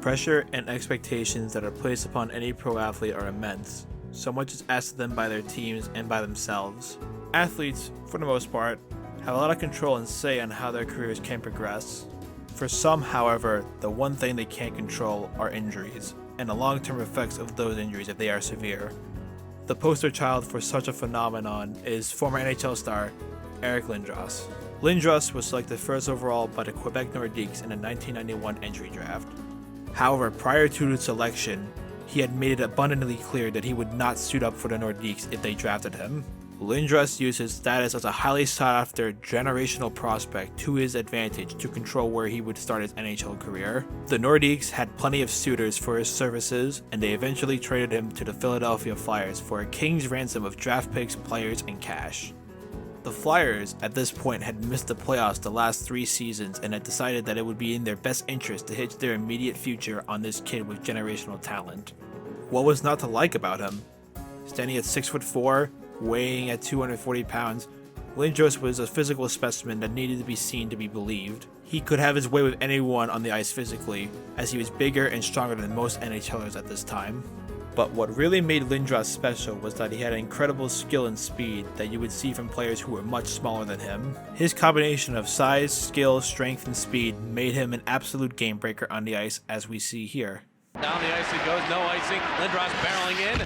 pressure and expectations that are placed upon any pro athlete are immense. So much is asked of them by their teams and by themselves. Athletes, for the most part, have a lot of control and say on how their careers can progress. For some, however, the one thing they can't control are injuries, and the long-term effects of those injuries if they are severe. The poster child for such a phenomenon is former NHL star Eric Lindros. Lindros was selected first overall by the Quebec Nordiques in the 1991 entry draft. However, prior to his selection, he had made it abundantly clear that he would not suit up for the Nordiques if they drafted him. Lindros used his status as a highly sought-after generational prospect to his advantage to control where he would start his NHL career. The Nordiques had plenty of suitors for his services, and they eventually traded him to the Philadelphia Flyers for a king's ransom of draft picks, players, and cash. The Flyers, at this point, had missed the playoffs the last 3 seasons and had decided that it would be in their best interest to hitch their immediate future on this kid with generational talent. What was not to like about him? Standing at 6'4", weighing at 240 pounds, Lindros was a physical specimen that needed to be seen to be believed. He could have his way with anyone on the ice physically, as he was bigger and stronger than most NHLers at this time. But what really made Lindros special was that he had incredible skill and speed that you would see from players who were much smaller than him. His combination of size, skill, strength, and speed made him an absolute game breaker on the ice, as we see here. Down the ice it goes, no icing. Lindros barreling in.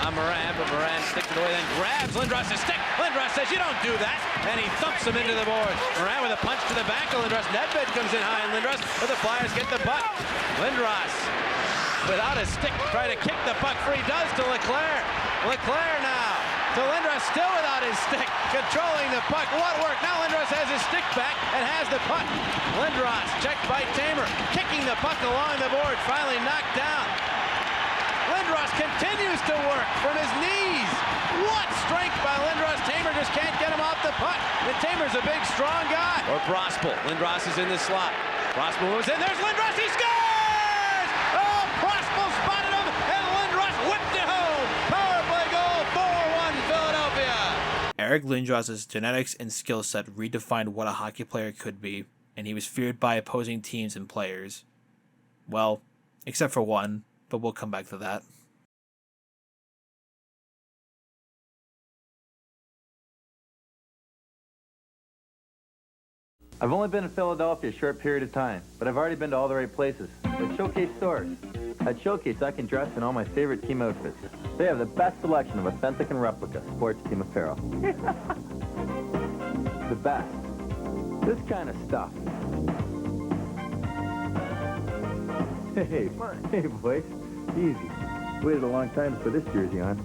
Moran, but Moran sticks it away, then grabs Lindros' stick. Lindros says, "You don't do that," and he thumps him into the board. Moran with a punch to the back of Lindros. Nedved comes in high, and Lindros, but the Flyers get the puck. Lindros, without his stick, trying to kick the puck free, does to Leclerc. Leclerc now to Lindros, still without his stick, controlling the puck. What work? Now Lindros has his stick back and has the puck. Lindros checked by Tamer, kicking the puck along the board, finally knocked down. Lindros continues to work from his knees. What strength by Lindros. Tamer just can't get him off the puck. And Tamer's a big, strong guy. Or Brospel. Lindros is in the slot. Brospel moves in. There's Lindros. He scores! Oh, Brospel spotted him, and Lindros whipped it home. Power play goal, 4-1 Philadelphia. Eric Lindros' genetics and skill set redefined what a hockey player could be, and he was feared by opposing teams and players. Well, except for one, but we'll come back to that. I've only been in Philadelphia a short period of time, but I've already been to all the right places. Like Showcase stores. At Showcase, I can dress in all my favorite team outfits. They have the best selection of authentic and replica sports team apparel. The best. This kind of stuff. Hey boys, easy. Waited a long time to put this jersey on.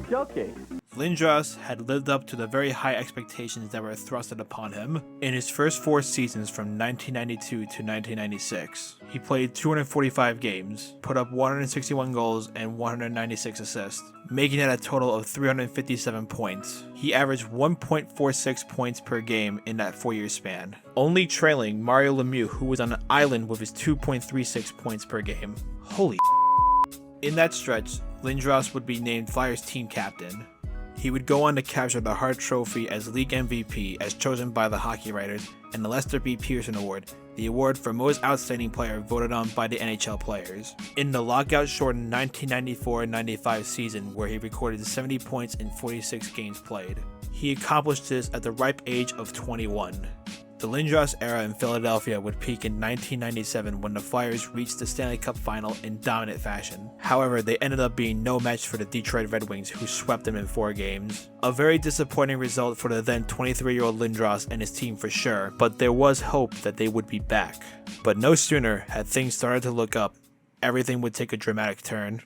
Showcase. Lindros had lived up to the very high expectations that were thrusted upon him. In his first 4 seasons from 1992 to 1996, he played 245 games, put up 161 goals and 196 assists, making it a total of 357 points. He averaged 1.46 points per game in that 4-year span, only trailing Mario Lemieux, who was on an island with his 2.36 points per game. Holy In that stretch, Lindros would be named Flyers team captain. He would go on to capture the Hart Trophy as league MVP as chosen by the hockey writers, and the Lester B. Pearson Award, the award for most outstanding player voted on by the NHL players. In the lockout-shortened 1994-95 season, where he recorded 70 points in 46 games played, he accomplished this at the ripe age of 21. The Lindros era in Philadelphia would peak in 1997 when the Flyers reached the Stanley Cup final in dominant fashion. However, they ended up being no match for the Detroit Red Wings, who swept them in 4 games. A very disappointing result for the then 23-year-old Lindros and his team for sure, but there was hope that they would be back. But no sooner had things started to look up, everything would take a dramatic turn.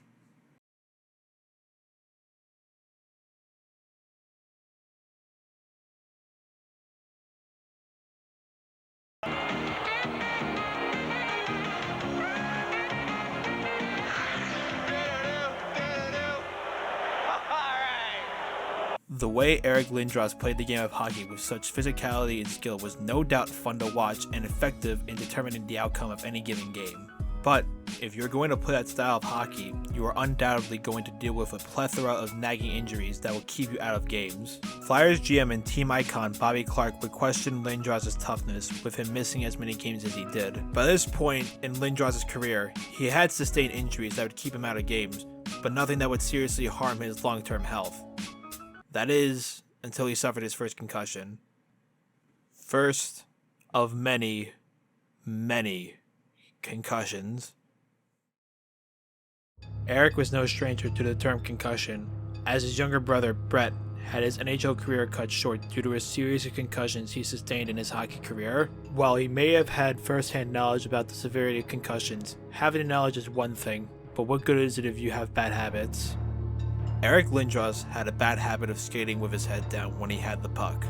The way Eric Lindros played the game of hockey with such physicality and skill was no doubt fun to watch and effective in determining the outcome of any given game. But if you're going to play that style of hockey, you are undoubtedly going to deal with a plethora of nagging injuries that will keep you out of games. Flyers GM and team icon Bobby Clarke would question Lindros' toughness, with him missing as many games as he did. By this point in Lindros' career, he had sustained injuries that would keep him out of games, but nothing that would seriously harm his long-term health. That is, until he suffered his first concussion. First of many, many concussions. Eric was no stranger to the term concussion, as his younger brother Brett had his NHL career cut short due to a series of concussions he sustained in his hockey career. While he may have had first-hand knowledge about the severity of concussions, having the knowledge is one thing, but what good is it if you have bad habits? Eric Lindros had a bad habit of skating with his head down when he had the puck.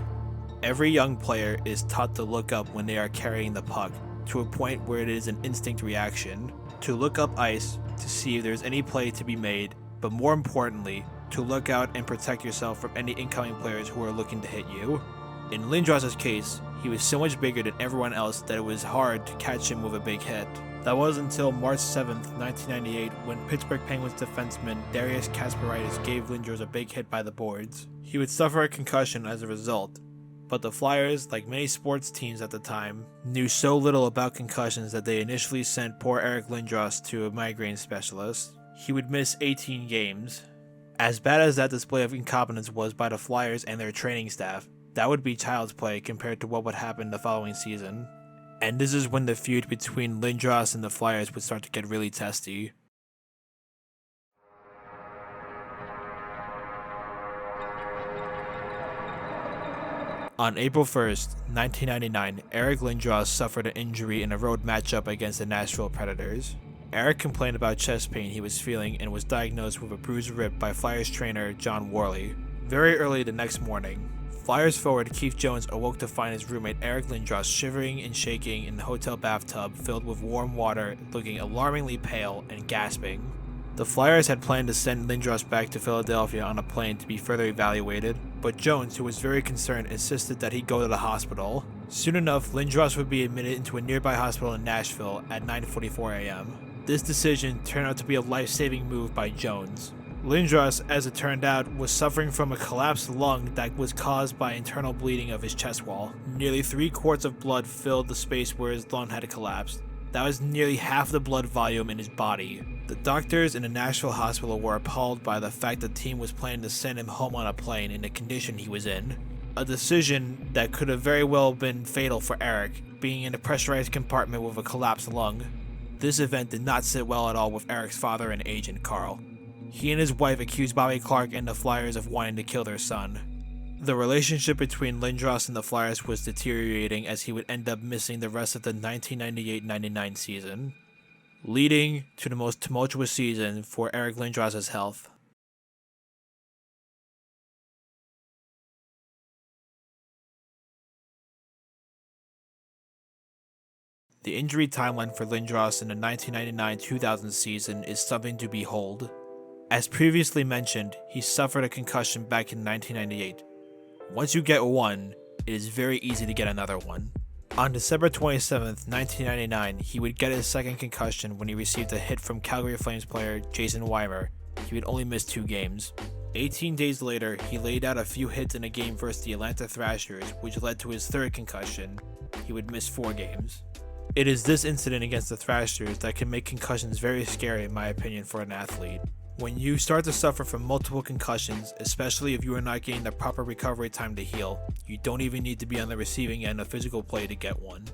Every young player is taught to look up when they are carrying the puck, to a point where it is an instinct reaction, to look up ice to see if there's any play to be made, but more importantly, to look out and protect yourself from any incoming players who are looking to hit you. In Lindros' case, he was so much bigger than everyone else that it was hard to catch him with a big hit. That was until March 7th, 1998, when Pittsburgh Penguins defenseman Darius Kasparaitis gave Lindros a big hit by the boards. He would suffer a concussion as a result, but the Flyers, like many sports teams at the time, knew so little about concussions that they initially sent poor Eric Lindros to a migraine specialist. He would miss 18 games. As bad as that display of incompetence was by the Flyers and their training staff, that would be child's play compared to what would happen the following season. And this is when the feud between Lindros and the Flyers would start to get really testy. On April 1st, 1999, Eric Lindros suffered an injury in a road matchup against the Nashville Predators. Eric complained about chest pain he was feeling and was diagnosed with a bruised rib by Flyers trainer John Worley. Very early the next morning, Flyers forward Keith Jones awoke to find his roommate Eric Lindros shivering and shaking in the hotel bathtub filled with warm water, looking alarmingly pale and gasping. The Flyers had planned to send Lindros back to Philadelphia on a plane to be further evaluated, but Jones, who was very concerned, insisted that he go to the hospital. Soon enough, Lindros would be admitted into a nearby hospital in Nashville at 9:44 a.m. This decision turned out to be a life-saving move by Jones. Lindros, as it turned out, was suffering from a collapsed lung that was caused by internal bleeding of his chest wall. Nearly 3 quarts of blood filled the space where his lung had collapsed. That was nearly half the blood volume in his body. The doctors in the Nashville hospital were appalled by the fact the team was planning to send him home on a plane in the condition he was in. A decision that could have very well been fatal for Eric, being in a pressurized compartment with a collapsed lung. This event did not sit well at all with Eric's father and agent, Carl. He and his wife accused Bobby Clarke and the Flyers of wanting to kill their son. The relationship between Lindros and the Flyers was deteriorating as he would end up missing the rest of the 1998-99 season, leading to the most tumultuous season for Eric Lindros' health. The injury timeline for Lindros in the 1999-2000 season is something to behold. As previously mentioned, he suffered a concussion back in 1998. Once you get one, it is very easy to get another one. On December 27, 1999, he would get his second concussion when he received a hit from Calgary Flames player Jason Weimer. He would only miss 2 games. 18 days later, he laid out a few hits in a game versus the Atlanta Thrashers, which led to his third concussion. He would miss 4 games. It is this incident against the Thrashers that can make concussions very scary in my opinion for an athlete. When you start to suffer from multiple concussions, especially if you are not getting the proper recovery time to heal, you don't even need to be on the receiving end of physical play to get one.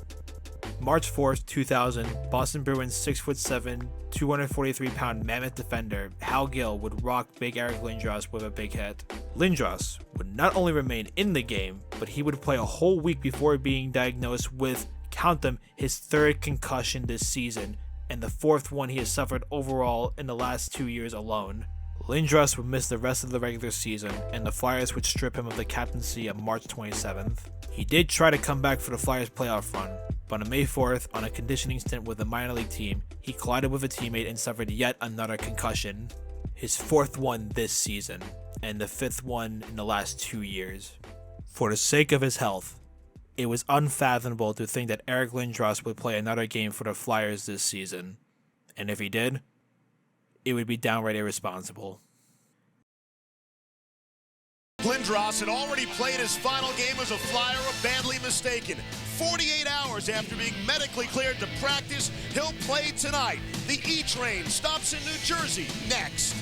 March 4th, 2000, Boston Bruins 6'7", 243-pound mammoth defender Hal Gill would rock big Eric Lindros with a big hit. Lindros would not only remain in the game, but he would play a whole week before being diagnosed with, count them, his 3rd concussion this season, and the 4th one he has suffered overall in the last 2 years alone. Lindros would miss the rest of the regular season, and the Flyers would strip him of the captaincy on March 27th. He did try to come back for the Flyers playoff run, but on May 4th, on a conditioning stint with a minor league team, he collided with a teammate and suffered yet another concussion. His 4th one this season, and the 5th one in the last 2 years. For the sake of his health, it was unfathomable to think that Eric Lindros would play another game for the Flyers this season. And if he did, it would be downright irresponsible. Lindros had already played his final game as a Flyer, badly mistaken. 48 hours after being medically cleared to practice, he'll play tonight. The E-Train stops in New Jersey next.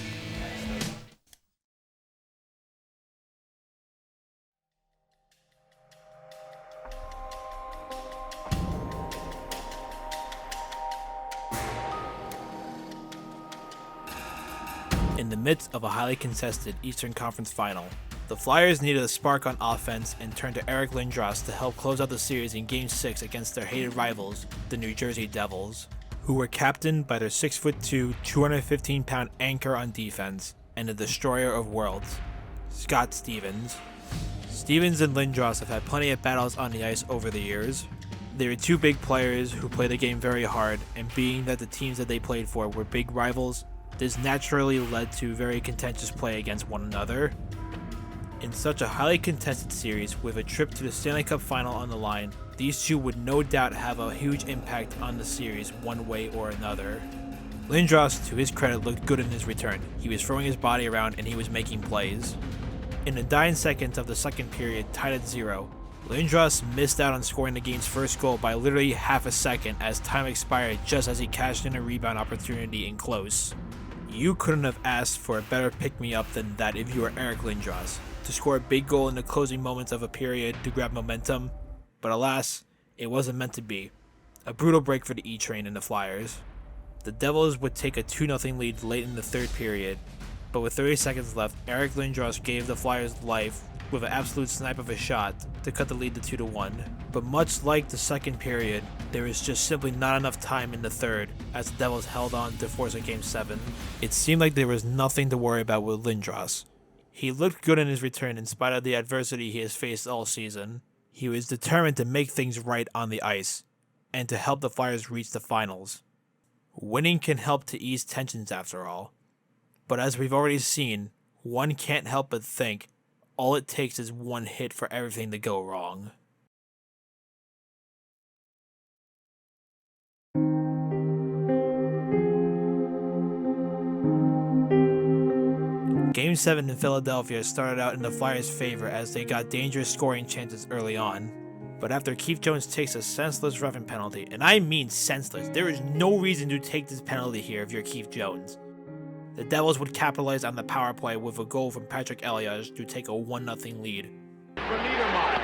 In the midst of a highly contested Eastern Conference final, the Flyers needed a spark on offense and turned to Eric Lindros to help close out the series in Game 6 against their hated rivals, the New Jersey Devils, who were captained by their 6'2", 215-pound anchor on defense and the destroyer of worlds, Scott Stevens. Stevens and Lindros have had plenty of battles on the ice over the years. They were two big players who play the game very hard, and being that the teams that they played for were big rivals, this naturally led to very contentious play against one another. In such a highly contested series with a trip to the Stanley Cup final on the line, these two would no doubt have a huge impact on the series one way or another. Lindros, to his credit, looked good in his return. He was throwing his body around and he was making plays. In the dying seconds of the second period, tied at 0, Lindros missed out on scoring the game's first goal by literally half a second as time expired just as he cashed in a rebound opportunity in close. You couldn't have asked for a better pick-me-up than that if you were Eric Lindros, to score a big goal in the closing moments of a period to grab momentum, but alas, it wasn't meant to be. A brutal break for the E-Train and the Flyers. The Devils would take a 2-0 lead late in the third period, but with 30 seconds left, Eric Lindros gave the Flyers life with an absolute snipe of a shot to cut the lead to 2-1. But much like the second period, there was just simply not enough time in the third as the Devils held on to force a Game 7. It seemed like there was nothing to worry about with Lindros. He looked good in his return in spite of the adversity he has faced all season. He was determined to make things right on the ice and to help the Flyers reach the finals. Winning can help to ease tensions after all. But as we've already seen, one can't help but think all it takes is one hit for everything to go wrong. Game 7 in Philadelphia started out in the Flyers' favor as they got dangerous scoring chances early on. But after Keith Jones takes a senseless roughing penalty, and I mean senseless, there is no reason to take this penalty here if you're Keith Jones. The Devils would capitalize on the power play with a goal from Patrick Elias to take a 1-0 lead. For Niedermeyer.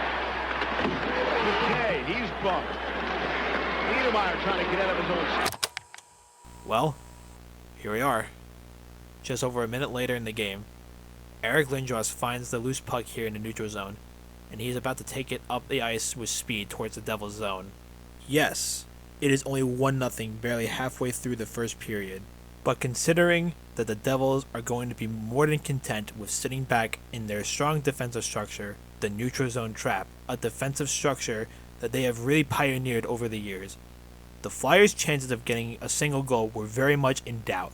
Okay, he's bumped. Niedermeyer trying to get out of his own. Well, here we are. Just over a minute later in the game, Eric Lindros finds the loose puck here in the neutral zone, and he's about to take it up the ice with speed towards the Devils' zone. Yes, it is only 1-0 barely halfway through the first period, but considering that the Devils are going to be more than content with sitting back in their strong defensive structure, the neutral zone trap, a defensive structure that they have really pioneered over the years, the Flyers' chances of getting a single goal were very much in doubt.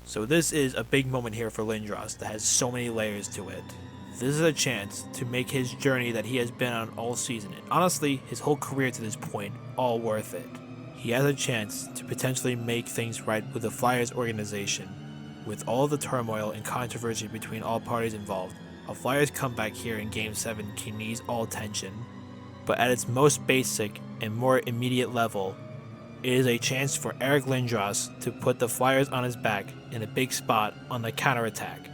So this is a big moment here for Lindros that has so many layers to it. This is a chance to make his journey that he has been on all season, and honestly, his whole career to this point, all worth it. He has a chance to potentially make things right with the Flyers organization. With all the turmoil and controversy between all parties involved, a Flyers comeback here in Game 7 can ease all tension. But at its most basic and more immediate level, it is a chance for Eric Lindros to put the Flyers on his back in a big spot on the counterattack.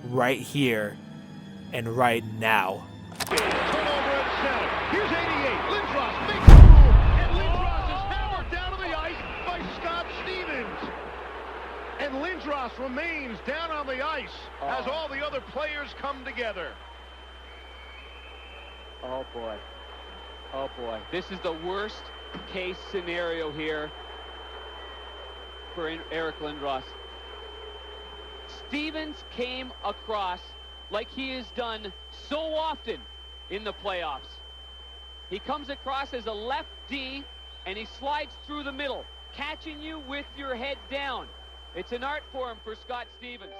Right here and right now. Turnover at center. Here's 88. Lindros makes the move, and Lindros is hammered down to the ice by Scott Stevens. And Lindros remains down on the ice as all the other players come together. Oh boy. Oh boy. This is the worst case scenario here for Eric Lindros. Stevens came across like he has done so often in the playoffs. He comes across as a left D and he slides through the middle, catching you with your head down. It's an art form for Scott Stevens.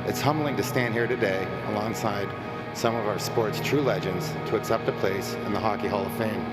It's humbling to stand here today alongside some of our sport's true legends to accept a place in the Hockey Hall of Fame.